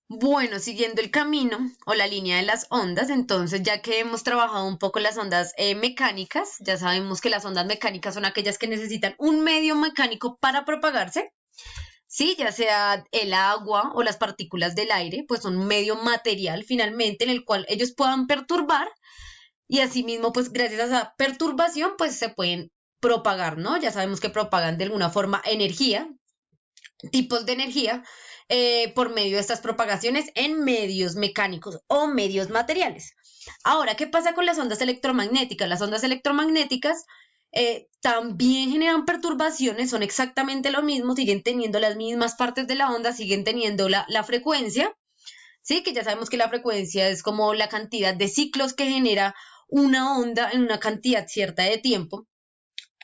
Bueno, siguiendo el camino o la línea de las ondas, entonces ya que hemos trabajado un poco las ondas mecánicas, ya sabemos que las ondas mecánicas son aquellas que necesitan un medio mecánico para propagarse, sí, ya sea el agua o las partículas del aire, pues son un medio material finalmente en el cual ellos puedan perturbar y asimismo, pues gracias a esa perturbación, pues se pueden propagar, ¿no? Ya sabemos que propagan de alguna forma energía, tipos de energía por medio de estas propagaciones en medios mecánicos o medios materiales. Ahora, ¿qué pasa con las ondas electromagnéticas? Las ondas electromagnéticas también generan perturbaciones, son exactamente lo mismo, siguen teniendo las mismas partes de la onda, siguen teniendo la frecuencia, ¿sí? Que ya sabemos que la frecuencia es como la cantidad de ciclos que genera una onda en una cantidad cierta de tiempo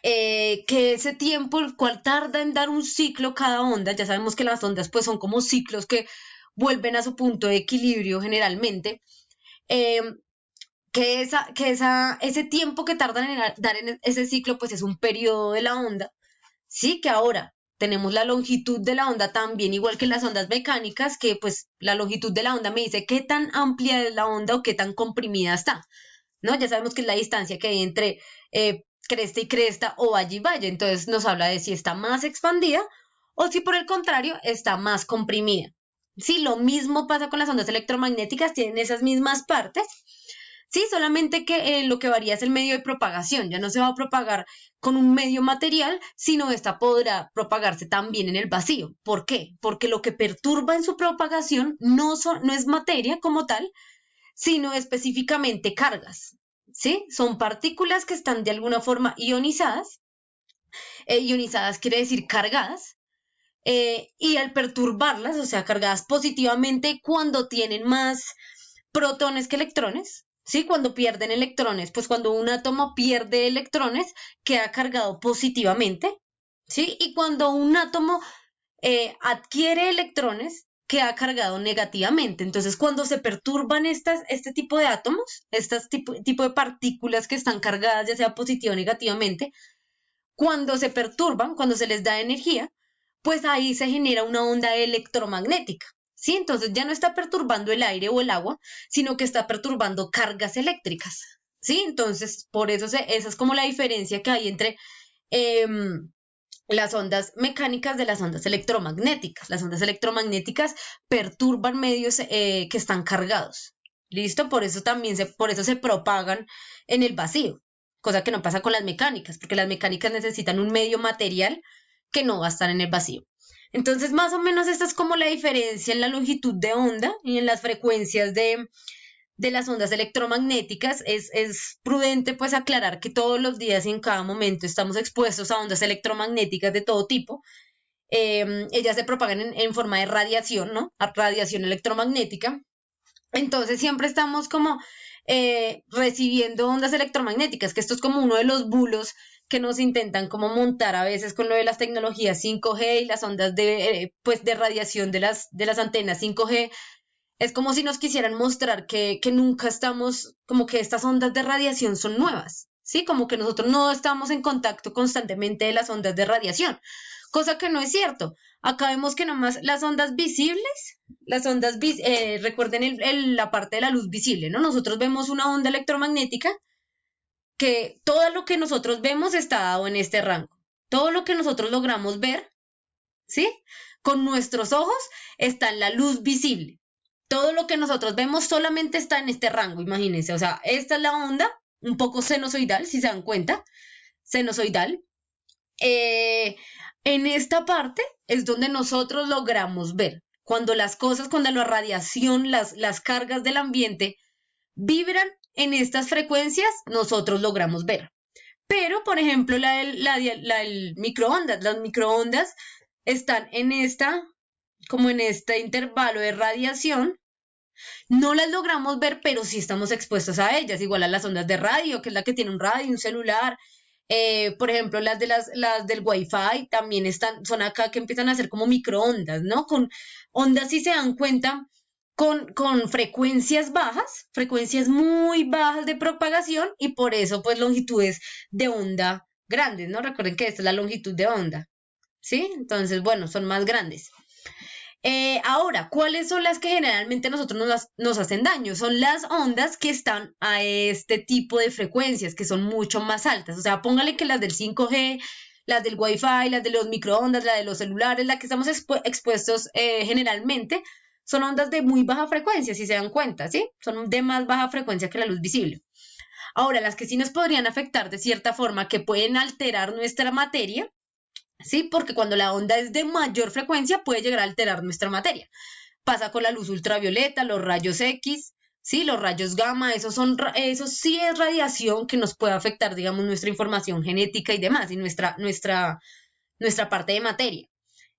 que ese tiempo, el cual tarda en dar un ciclo cada onda, ya sabemos que las ondas pues son como ciclos que vuelven a su punto de equilibrio generalmente, eh, ese tiempo que tardan en dar en ese ciclo pues es un periodo de la onda, sí, que ahora tenemos la longitud de la onda también igual que las ondas mecánicas, que pues la longitud de la onda me dice qué tan amplia es la onda o qué tan comprimida está. ¿No? Ya sabemos que es la distancia que hay entre cresta y cresta o valle y valle, entonces nos habla de si está más expandida o si por el contrario está más comprimida. Sí, lo mismo pasa con las ondas electromagnéticas, tienen esas mismas partes, sí, solamente que lo que varía es el medio de propagación, ya no se va a propagar con un medio material, sino esta podrá propagarse también en el vacío. ¿Por qué? Porque lo que perturba en su propagación no es materia como tal, sino específicamente cargas, ¿sí? Son partículas que están de alguna forma ionizadas, ionizadas quiere decir cargadas, y al perturbarlas, o sea, cargadas positivamente cuando tienen más protones que electrones, ¿sí? Cuando pierden electrones, pues cuando un átomo pierde electrones, queda cargado positivamente, ¿sí? Y cuando un átomo adquiere electrones, queda cargado negativamente. Entonces, cuando se perturban este tipo de átomos, tipo de partículas que están cargadas, ya sea positiva o negativamente, cuando se perturban, cuando se les da energía, pues ahí se genera una onda electromagnética. ¿Sí? Entonces ya no está perturbando el aire o el agua, sino que está perturbando cargas eléctricas. ¿Sí? Entonces, por eso esa es como la diferencia que hay entre eh, las ondas mecánicas de las ondas electromagnéticas. Las ondas electromagnéticas perturban medios que están cargados. ¿Listo? Por eso se propagan en el vacío, cosa que no pasa con las mecánicas, porque las mecánicas necesitan un medio material que no va a estar en el vacío. Entonces, más o menos esta es como la diferencia en la longitud de onda y en las frecuencias de las ondas electromagnéticas. Es prudente pues aclarar que todos los días y en cada momento estamos expuestos a ondas electromagnéticas de todo tipo. Ellas se propagan en forma de radiación, ¿no? A radiación electromagnética. Entonces siempre estamos como recibiendo ondas electromagnéticas, que esto es como uno de los bulos que nos intentan como montar a veces con lo de las tecnologías 5G y las ondas pues de radiación de las antenas 5G. Es como si nos quisieran mostrar que nunca estamos, como que estas ondas de radiación son nuevas, ¿sí? Como que nosotros no estamos en contacto constantemente de las ondas de radiación, cosa que no es cierto. Acá vemos que nomás las ondas visibles, recuerden la parte de la luz visible, ¿no? Nosotros vemos una onda electromagnética que todo lo que nosotros vemos está dado en este rango. Todo lo que nosotros logramos ver, ¿sí? Con nuestros ojos está en la luz visible. Todo lo que nosotros vemos solamente está en este rango, imagínense. O sea, esta es la onda, un poco sinusoidal, si se dan cuenta, sinusoidal. Eh, en esta parte es donde nosotros logramos ver. Cuando las cosas, cuando la radiación, las cargas del ambiente vibran en estas frecuencias, nosotros logramos ver. Pero, por ejemplo, del microondas, las microondas están como en este intervalo de radiación, no las logramos ver, pero sí estamos expuestos a ellas, igual a las ondas de radio, que es la que tiene un radio, un celular. Por ejemplo, las del Wi-Fi también son acá que empiezan a ser como microondas, ¿no? Con ondas, si se dan cuenta, con frecuencias muy bajas de propagación y por eso pues longitudes de onda grandes, ¿no? Recuerden que esta es la longitud de onda, ¿sí? Entonces, bueno, son más grandes. Ahora, ¿cuáles son las que generalmente a nosotros nos hacen daño? Son las ondas que están a este tipo de frecuencias, que son mucho más altas. O sea, póngale que las del 5G, las del Wi-Fi, las de los microondas, las de los celulares, las que estamos expuestos generalmente, son ondas de muy baja frecuencia, si se dan cuenta, ¿sí? Son de más baja frecuencia que la luz visible. Ahora, las que sí nos podrían afectar de cierta forma, que pueden alterar nuestra materia, ¿sí? Porque cuando la onda es de mayor frecuencia puede llegar a alterar nuestra materia. Pasa con la luz ultravioleta, los rayos X, ¿sí? Los rayos gamma, eso sí es radiación que nos puede afectar, digamos, nuestra información genética y demás, y nuestra parte de materia.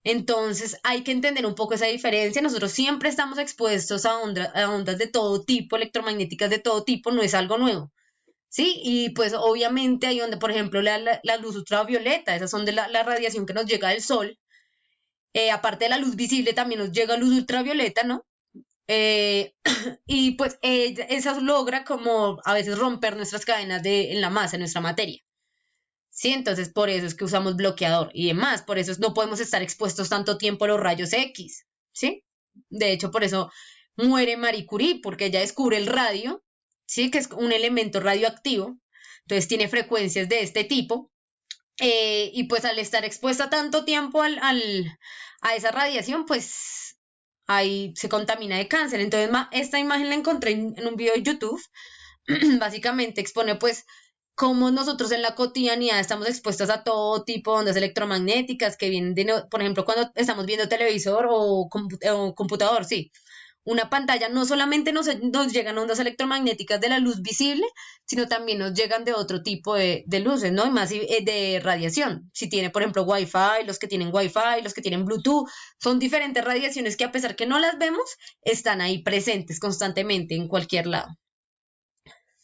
Entonces hay que entender un poco esa diferencia. Nosotros siempre estamos expuestos a ondas de todo tipo, electromagnéticas de todo tipo, no es algo nuevo. ¿Sí? Y pues obviamente hay donde, por ejemplo, la luz ultravioleta, esas son de la radiación que nos llega del sol. Aparte de la luz visible, también nos llega luz ultravioleta, ¿no? Y pues esa logra como a veces romper nuestras cadenas en la masa, en nuestra materia. ¿Sí? Entonces por eso es que usamos bloqueador y demás. Por eso no podemos estar expuestos tanto tiempo a los rayos X. ¿Sí? De hecho, por eso muere Marie Curie, porque ella descubre el radio, ¿sí? Que es un elemento radioactivo, entonces tiene frecuencias de este tipo, y pues al estar expuesta tanto tiempo a esa radiación, pues ahí se contamina de cáncer. Entonces esta imagen la encontré en un video de YouTube, básicamente expone pues cómo nosotros en la cotidianidad estamos expuestos a todo tipo de ondas electromagnéticas que vienen por ejemplo, cuando estamos viendo televisor o computador, sí. Una pantalla no solamente nos llegan ondas electromagnéticas de la luz visible, sino también nos llegan de otro tipo de luces, ¿no? Y más de radiación. Si tiene, por ejemplo, Wi-Fi, los que tienen Wi-Fi, los que tienen Bluetooth, son diferentes radiaciones que a pesar que no las vemos, están ahí presentes constantemente en cualquier lado.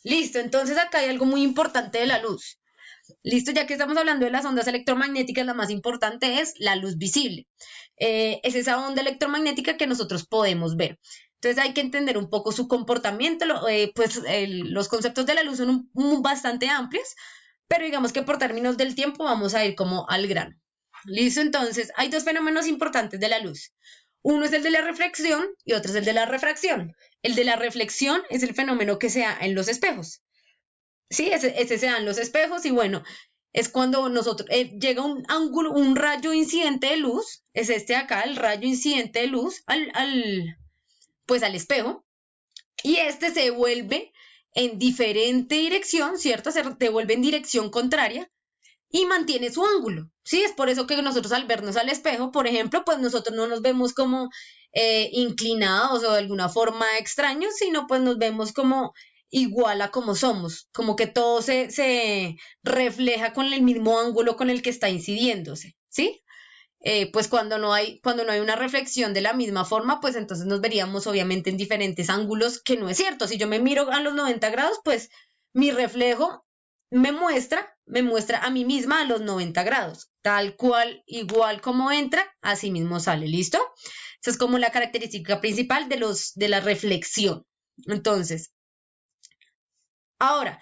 Listo, entonces acá hay algo muy importante de la luz. Listo, ya que estamos hablando de las ondas electromagnéticas, la más importante es la luz visible. Es esa onda electromagnética que nosotros podemos ver. Entonces hay que entender un poco su comportamiento. Los conceptos de la luz son bastante amplios, pero digamos que por términos del tiempo vamos a ir como al grano. Listo, entonces hay dos fenómenos importantes de la luz. Uno es el de la reflexión y otro es el de la refracción. El de la reflexión es el fenómeno que se da en los espejos. Sí, ese se da en los espejos y bueno, es cuando nosotros llega un ángulo, un rayo incidente de luz, es este acá, el rayo incidente de luz pues al espejo, y este se devuelve en diferente dirección, ¿cierto? Se devuelve en dirección contraria y mantiene su ángulo, ¿sí? Es por eso que nosotros al vernos al espejo, por ejemplo, pues nosotros no nos vemos como inclinados o de alguna forma extraños, sino pues nos vemos como igual a como somos, como que todo se refleja con el mismo ángulo con el que está incidiéndose, ¿sí? Pues cuando no hay una reflexión de la misma forma, pues entonces nos veríamos obviamente en diferentes ángulos, que no es cierto. Si yo me miro a los 90 grados, pues mi reflejo me muestra a mí misma a los 90 grados, tal cual, igual como entra, así mismo sale, ¿listo? Esa es como la característica principal de la reflexión. Entonces, ahora,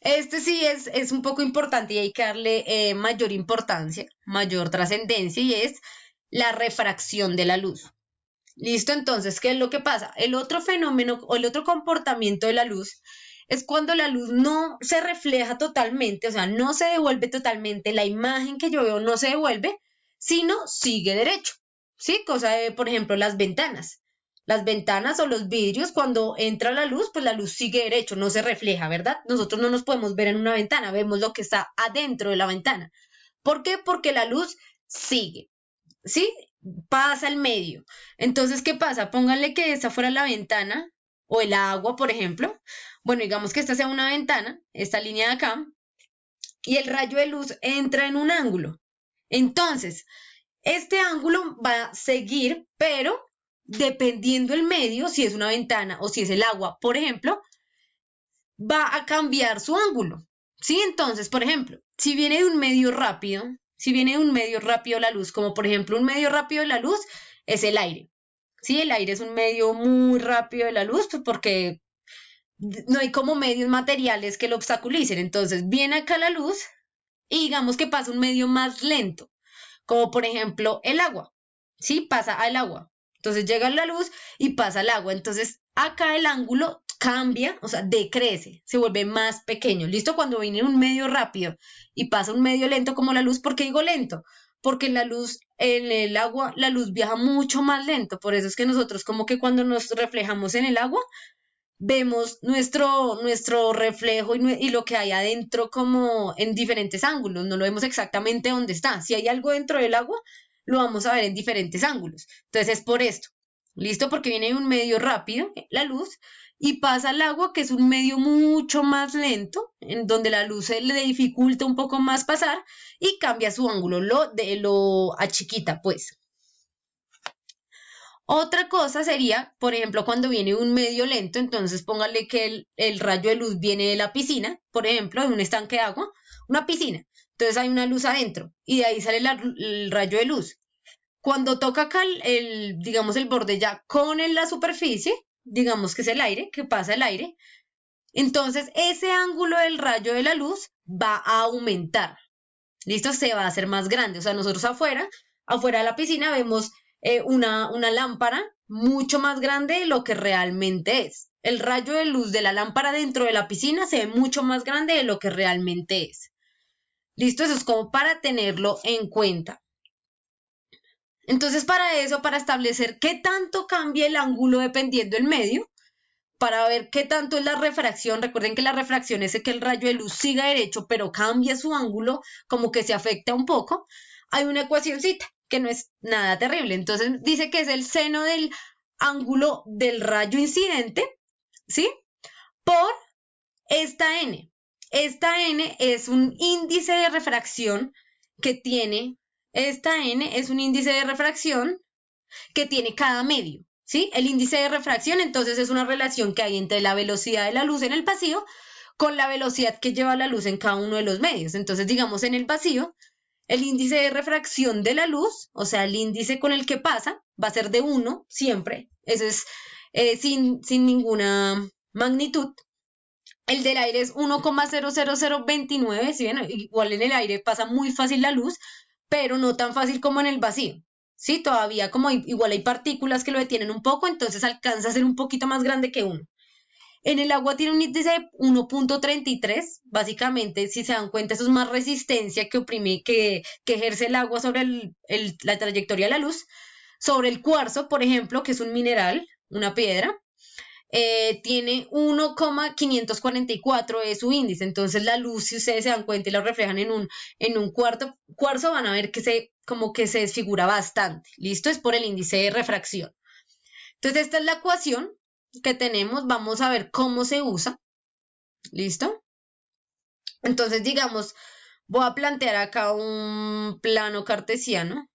este sí es un poco importante y hay que darle mayor importancia, mayor trascendencia, y es la refracción de la luz. ¿Listo? Entonces, ¿qué es lo que pasa? El otro fenómeno o el otro comportamiento de la luz es cuando la luz no se refleja totalmente, o sea, no se devuelve totalmente, la imagen que yo veo no se devuelve, sino sigue derecho, ¿sí? Cosa de, por ejemplo, las ventanas. Las ventanas o los vidrios, cuando entra la luz, pues la luz sigue derecho, no se refleja, ¿verdad? Nosotros no nos podemos ver en una ventana, vemos lo que está adentro de la ventana. ¿Por qué? Porque la luz sigue, ¿sí? Pasa al medio. Entonces, ¿qué pasa? Pónganle que esta fuera la ventana o el agua, por ejemplo. Bueno, digamos que esta sea una ventana, esta línea de acá, y el rayo de luz entra en un ángulo. Entonces, este ángulo va a seguir, pero dependiendo el medio, si es una ventana o si es el agua, por ejemplo, va a cambiar su ángulo. ¿Sí? Entonces, por ejemplo, si viene de un medio rápido, la luz, como por ejemplo un medio rápido de la luz es el aire. ¿Sí? El aire es un medio muy rápido de la luz, pues porque no hay como medios materiales que lo obstaculicen. Entonces, viene acá la luz y digamos que pasa un medio más lento, como por ejemplo el agua. ¿Sí? Pasa al agua. Entonces llega la luz y pasa el agua. Entonces acá el ángulo cambia, o sea, decrece, se vuelve más pequeño. ¿Listo? Cuando viene un medio rápido y pasa un medio lento como la luz, ¿por qué digo lento? Porque la luz, en el agua, la luz viaja mucho más lento. Por eso es que nosotros como que cuando nos reflejamos en el agua, vemos nuestro reflejo y lo que hay adentro como en diferentes ángulos, no lo vemos exactamente dónde está. Si hay algo dentro del agua, lo vamos a ver en diferentes ángulos. Entonces es por esto, ¿listo? Porque viene un medio rápido, la luz, y pasa al agua, que es un medio mucho más lento, en donde la luz se le dificulta un poco más pasar y cambia su ángulo, lo achiquita, pues. Otra cosa sería, por ejemplo, cuando viene un medio lento, entonces póngale que el rayo de luz viene de la piscina, por ejemplo, de un estanque de agua, una piscina. Entonces hay una luz adentro y de ahí sale el rayo de luz. Cuando toca acá digamos, el borde ya con la superficie, digamos que es el aire, que pasa el aire, entonces ese ángulo del rayo de la luz va a aumentar. ¿Listo? Se va a hacer más grande. O sea, nosotros afuera de la piscina vemos una lámpara mucho más grande de lo que realmente es. El rayo de luz de la lámpara dentro de la piscina se ve mucho más grande de lo que realmente es. ¿Listo? Eso es como para tenerlo en cuenta. Entonces, para eso, para establecer qué tanto cambia el ángulo dependiendo del medio, para ver qué tanto es la refracción. Recuerden que la refracción es que el rayo de luz siga derecho, pero cambia su ángulo, como que se afecta un poco. Hay una ecuacióncita que no es nada terrible. Entonces dice que es el seno del ángulo del rayo incidente, ¿sí? Por esta n. Esta n es un índice de refracción que tiene, esta n es un índice de refracción que tiene cada medio. ¿Sí? El índice de refracción, entonces, es una relación que hay entre la velocidad de la luz en el vacío con la velocidad que lleva la luz en cada uno de los medios. Entonces, digamos, en el vacío, el índice de refracción de la luz, o sea, el índice con el que pasa, va a ser de 1 siempre. Eso es sin ninguna magnitud. El del aire es 1,00029, ¿sí ven? Igual en el aire pasa muy fácil la luz, pero no tan fácil como en el vacío. Sí, todavía como igual hay partículas que lo detienen un poco, entonces alcanza a ser un poquito más grande que 1. En el agua tiene un índice de 1,33. Básicamente, si se dan cuenta, eso es más resistencia que oprime, que ejerce el agua sobre la trayectoria de la luz. Sobre el cuarzo, por ejemplo, que es un mineral, una piedra, tiene 1,544 es su índice. Entonces la luz, si ustedes se dan cuenta y la reflejan en un cuarzo, van a ver que como que se desfigura bastante. ¿Listo? Es por el índice de refracción. Entonces esta es la ecuación que tenemos. Vamos a ver cómo se usa. ¿Listo? Entonces, digamos, voy a plantear acá un plano cartesiano.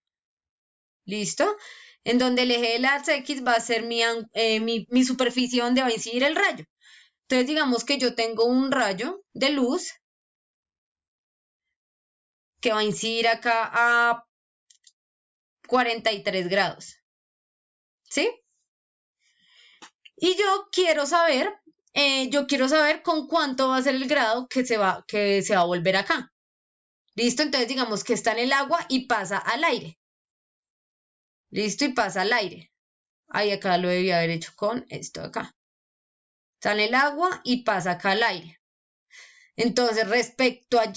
¿Listo? En donde el eje de las X va a ser mi superficie donde va a incidir el rayo. Entonces, digamos que yo tengo un rayo de luz que va a incidir acá a 43 grados. ¿Sí? Y yo quiero saber con cuánto va a ser el grado que se va a volver acá. ¿Listo? Entonces, digamos que está en el agua y pasa al aire. ¿Listo? Y pasa al aire. Ahí acá lo debía haber hecho con esto acá. Está en el agua y pasa acá al aire. Entonces, respecto a Y,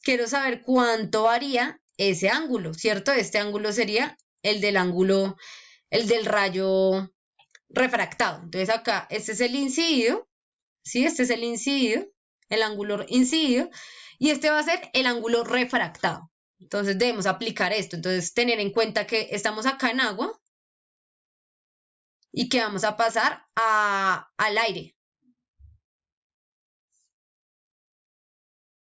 quiero saber cuánto varía ese ángulo, ¿cierto? Este ángulo sería el del rayo refractado. Entonces acá, este es el incidido, ¿sí? Este es el incidido, el ángulo incidido, y este va a ser el ángulo refractado. Entonces debemos aplicar esto. Entonces tener en cuenta que estamos acá en agua y que vamos a pasar al aire.